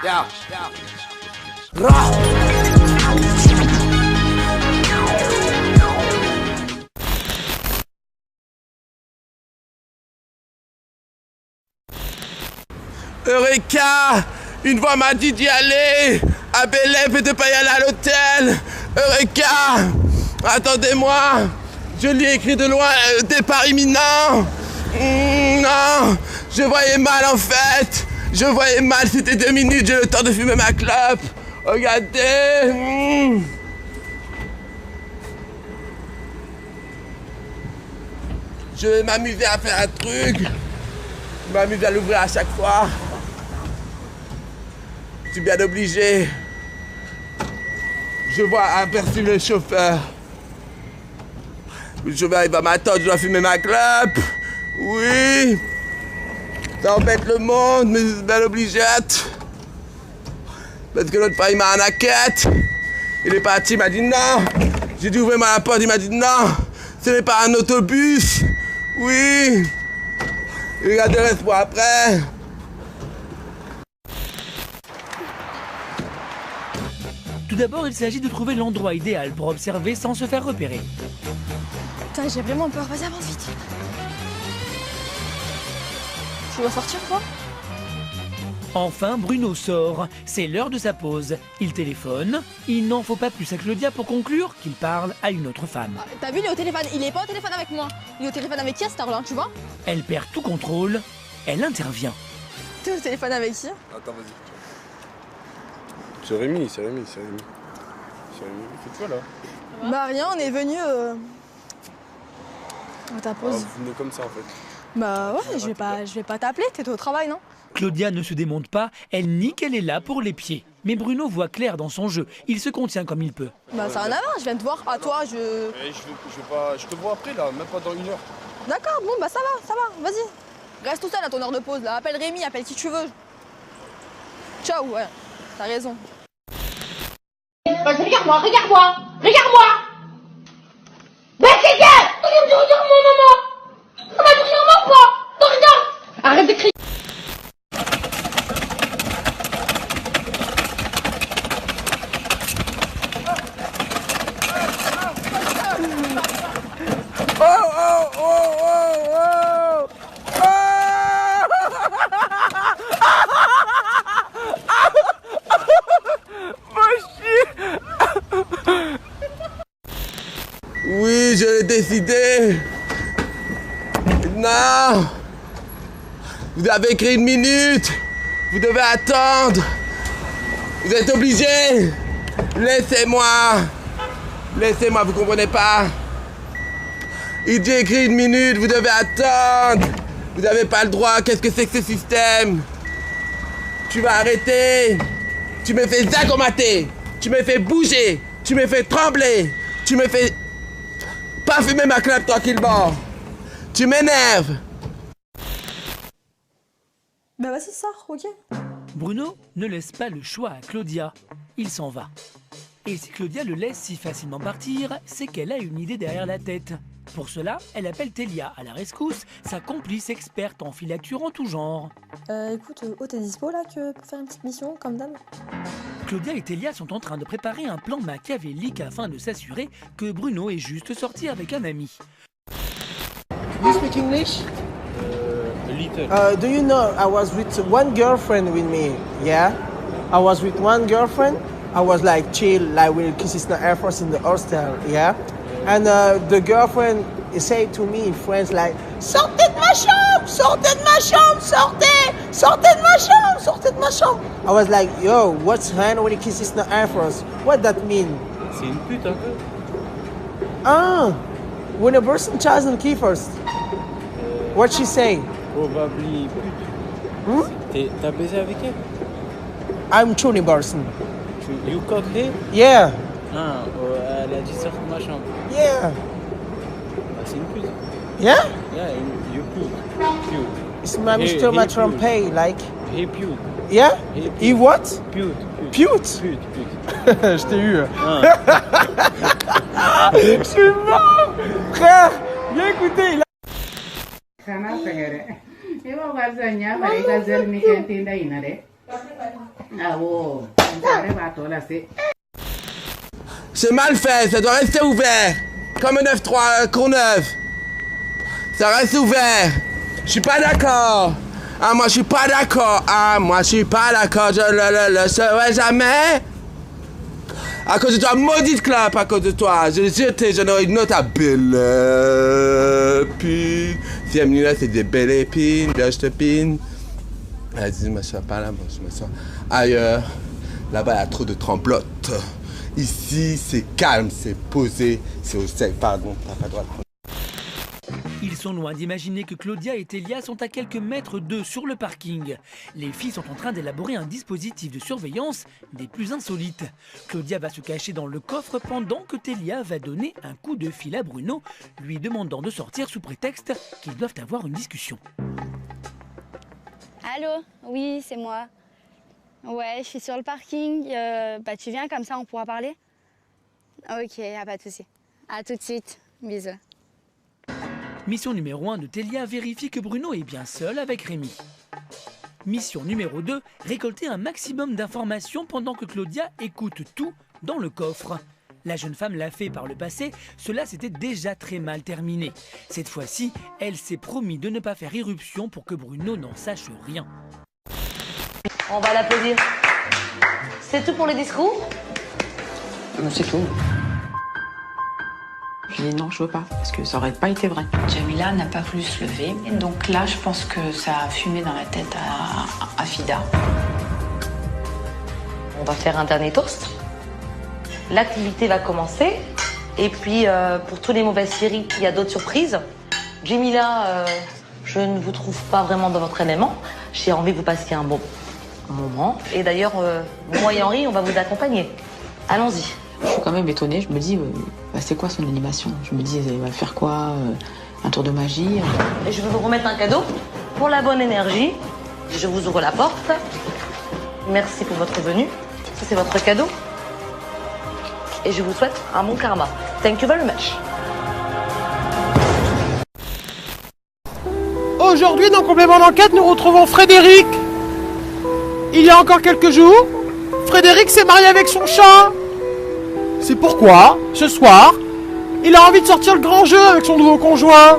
Yeah. Rah. Eureka! Une voix m'a dit d'y aller à Belém et de pas y aller à l'hôtel. Eureka! Attendez-moi! Je lui ai écrit de loin, départ imminent. Non! Je voyais mal en fait! Je voyais mal, c'était 2 minutes, j'ai le temps de fumer ma clope. Regardez! Je vais m'amuser à faire un truc. Je m'amuse à l'ouvrir à chaque fois. Je suis bien obligé. Je vois aperçu le chauffeur. Le chauffeur il va m'attendre, je dois fumer ma clope. Oui. Ça embête le monde, mais c'est bien obligé. Parce que l'autre fois il m'a arnaqué. Il est parti, il m'a dit non. J'ai dit ouvrez-moi la porte, il m'a dit non. Ce n'est pas un autobus. Oui. Regardez le reste pour après. Tout d'abord, il s'agit de trouver l'endroit idéal pour observer sans se faire repérer. Putain, j'ai vraiment peur. Vas-y, avance vite. Tu dois sortir, toi? Enfin, Bruno sort. C'est l'heure de sa pause. Il téléphone. Il n'en faut pas plus à Claudia pour conclure qu'il parle à une autre femme. T'as vu, il est au téléphone. Il est pas au téléphone avec moi. Il est au téléphone avec qui à cette heure-là, tu vois? Elle perd tout contrôle. Elle intervient. T'es au téléphone avec qui? Attends, vas-y. C'est Rémi. Fais-toi là. Bah rien, on est venu à ta pause. Vous venez comme ça en fait. Bah ouais, je vais pas t'appeler, t'es au travail, non? Claudia ne se démonte pas. Elle nie qu'elle est là pour les pieds. Mais Bruno voit clair dans son jeu. Il se contient comme il peut. Bah ça n'a rien à voir, je viens te voir. À toi, Je te vois après là, même pas dans 1 heure. D'accord, bon bah ça va, vas-y. Reste tout seul à ton heure de pause là. Appelle Rémi, appelle qui tu veux. Ciao, ouais, t'as raison. Vas-y, regarde-moi! Bah c'est bien! Regarde mon maman! Ça va tout sur moi quoi? Regarde! Arrête de crier! Oui, je l'ai décidé. Non. Vous avez écrit 1 minute. Vous devez attendre. Vous êtes obligés. Laissez-moi, vous comprenez pas? Il dit écrit 1 minute, vous devez attendre. Vous n'avez pas le droit, qu'est-ce que c'est que ce système? Tu vas arrêter. Tu me fais zagomater. Tu me fais bouger. Tu me fais trembler. Tu me fais pas fumer ma clope tranquillement. Tu m'énerves. Bah vas-y, sors, ok? Bruno ne laisse pas le choix à Claudia. Il s'en va. Et si Claudia le laisse si facilement partir, c'est qu'elle a une idée derrière la tête. Pour cela, elle appelle Télia à la rescousse, sa complice experte en filature en tout genre. Écoute, t'es dispo là pour faire une petite mission comme d'hab? Claudia et Télia sont en train de préparer un plan machiavélique afin de s'assurer que Bruno est juste sorti avec un ami. You speak English? A little. Do you know I was with one girlfriend with me? Yeah, I was with one girlfriend. I was like chill, like with Kisses Air Force in the hostel. Yeah, and the girlfriend said to me in French like, "Sortez de ma chambre, sortez de ma chambre, sortez de ma chambre, sortez de ma chambre." I was like, "Yo, what's hand with Kisses Air Force? What that mean?" C'est une pute un peu. Ah, when a person chosen key first. What she say? Probably pute. T'as baisé avec elle? I'm Chuni person. You caught her? Yeah. Ah, elle a dit sorte de ma chambre. Yeah. Bah, c'est une pute. Yeah? Yeah, you pute. Pute. It's my Hey, Mr. hey, Matrampay, like. Hey pute. Yeah? Hey, He what? Pute. Pute? Pute. Je t'ai eu. Ah. Je suis mort! Frère, viens écouter, il a... Sana sagare. Ewa warza nya bare gazel mi kenti da inare. C'est mal fait, ça doit rester ouvert. Comme un 9-3 Courneuve. Ça reste ouvert. Je suis pas d'accord. Ah, moi, je suis pas d'accord. Ah, moi, je suis pas d'accord. Je le serai jamais. À cause de toi, maudite clope, à cause de toi. Je n'aurai une autre à belle épine. Si elle me dit là, c'est des belles épines. Bien, je te pine. Vas-y, je m'assois pas là, moi, je m'assois ailleurs. Là-bas, il y a trop de tremblotes. Ici, c'est calme, c'est posé, c'est au sec. Pardon, t'as pas le droit de prendre. Ils sont loin d'imaginer que Claudia et Télia sont à quelques mètres d'eux sur le parking. Les filles sont en train d'élaborer un dispositif de surveillance des plus insolites. Claudia va se cacher dans le coffre pendant que Télia va donner un coup de fil à Bruno, lui demandant de sortir sous prétexte qu'ils doivent avoir une discussion. Allô? Oui, c'est moi. Ouais, je suis sur le parking. Tu viens comme ça, on pourra parler? Ok, pas de souci. À tout de suite. Bisous. Mission numéro 1 de Télia vérifie que Bruno est bien seul avec Rémi. Mission numéro 2, récolter un maximum d'informations pendant que Claudia écoute tout dans le coffre. La jeune femme l'a fait par le passé, cela s'était déjà très mal terminé. Cette fois-ci, elle s'est promis de ne pas faire irruption pour que Bruno n'en sache rien. On va l'applaudir. C'est tout pour le discours? C'est tout. Je dis non, je veux pas, parce que ça aurait pas été vrai. Jamila n'a pas voulu se lever, donc là, je pense que ça a fumé dans la tête à Fida. On va faire un dernier toast. L'activité va commencer. Et puis, pour tous les mauvaises séries, il y a d'autres surprises. Jamila, je ne vous trouve pas vraiment dans votre élément. J'ai envie que vous passiez un bon moment. Et d'ailleurs, moi et Henri, on va vous accompagner. Allons-y. Je suis quand même étonnée, je me dis, c'est quoi son animation? Je me dis, elle va faire quoi? Un tour de magie? Et je vais vous remettre un cadeau pour la bonne énergie. Je vous ouvre la porte. Merci pour votre venue. Ça, c'est votre cadeau. Et je vous souhaite un bon karma. Thank you very much. Aujourd'hui, dans Complément d'enquête, nous retrouvons Frédéric. Il y a encore quelques jours, Frédéric s'est marié avec son chat. C'est pourquoi, ce soir, il a envie de sortir le grand jeu avec son nouveau conjoint.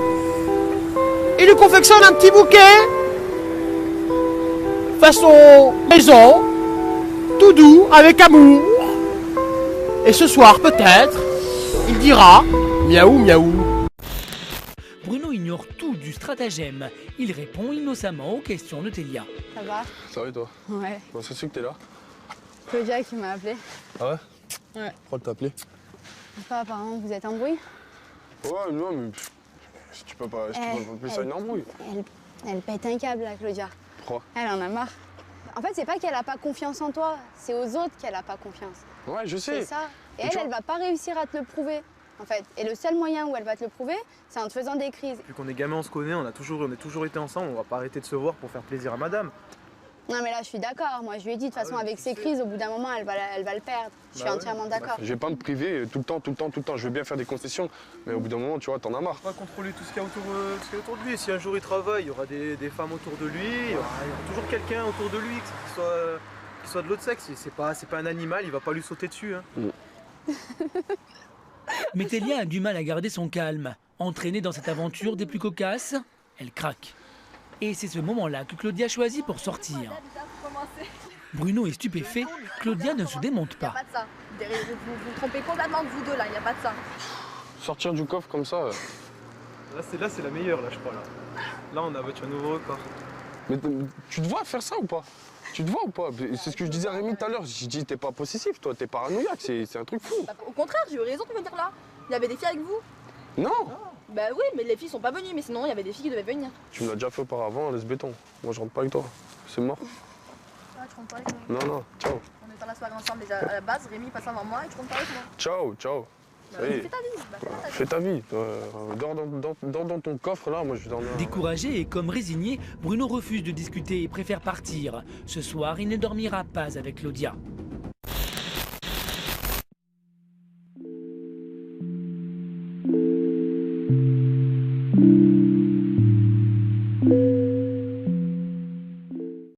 Il lui confectionne un petit bouquet, façon maison, tout doux, avec amour. Et ce soir, peut-être, il dira miaou miaou. Bruno ignore tout du stratagème. Il répond innocemment aux questions de Télia. Ça va? Ça va et toi? Ouais. Comment ça se fait que t'es là? Claudia qui m'a appelé. Ah ouais? Ouais. Pourquoi t'as appelé? Pas apparemment, vous êtes embrouillé? Ouais, non, mais si tu peux pas appeler ça une embrouille. Elle pète un câble, la Claudia. Pourquoi? Elle en a marre. En fait, c'est pas qu'elle a pas confiance en toi, c'est aux autres qu'elle a pas confiance. Ouais, je sais. C'est ça. Et elle va pas réussir à te le prouver, en fait. Et le seul moyen où elle va te le prouver, c'est en te faisant des crises. Depuis qu'on est gamin, on se connaît, on a toujours été ensemble, on va pas arrêter de se voir pour faire plaisir à madame. Non mais là je suis d'accord, moi je lui ai dit de toute façon avec ses crises, au bout d'un moment elle va le perdre. Je suis entièrement d'accord. Je vais pas me priver tout le temps. Je vais bien faire des concessions, mais au bout d'un moment, tu vois, t'en as marre. On va contrôler tout ce qu'il y a autour de lui. Si un jour il travaille, il y aura des femmes autour de lui, il y aura toujours quelqu'un autour de lui qui soit de l'autre sexe. C'est pas un animal, il va pas lui sauter dessus. Hein. Mais Télia a du mal à garder son calme. Entraînée dans cette aventure des plus cocasses, elle craque. Et c'est ce moment-là que Claudia choisit pour sortir. Bruno est stupéfait, Claudia ne se démonte pas. Il n'y a pas de ça. Vous vous trompez complètement de vous deux là, il n'y a pas de ça. Sortir du coffre comme ça. Là c'est la meilleure là je crois là. Là on a battu un nouveau record. Mais tu te vois faire ça ou pas? Tu te vois ou pas? C'est ce que je disais à Rémi tout à l'heure. J'ai dit t'es pas possessif toi, t'es paranoïaque, c'est un truc fou. Au contraire, j'ai eu raison de venir là. Il y avait des filles avec vous. Non. Bah oui, mais les filles sont pas venues, mais sinon il y avait des filles qui devaient venir. Tu me l'as déjà fait auparavant, laisse béton. Moi je rentre pas avec toi. C'est mort. Ah, tu rentres pas avec moi. Non, ciao. On est dans la soirée ensemble déjà à la base, Rémi passe avant moi et tu rentres pas avec moi. Ciao. Bah, fais ta vie. Fais ta vie. Dors dans ton coffre là, moi je vais dormir. Découragé et comme résigné, Bruno refuse de discuter et préfère partir. Ce soir, il ne dormira pas avec Claudia.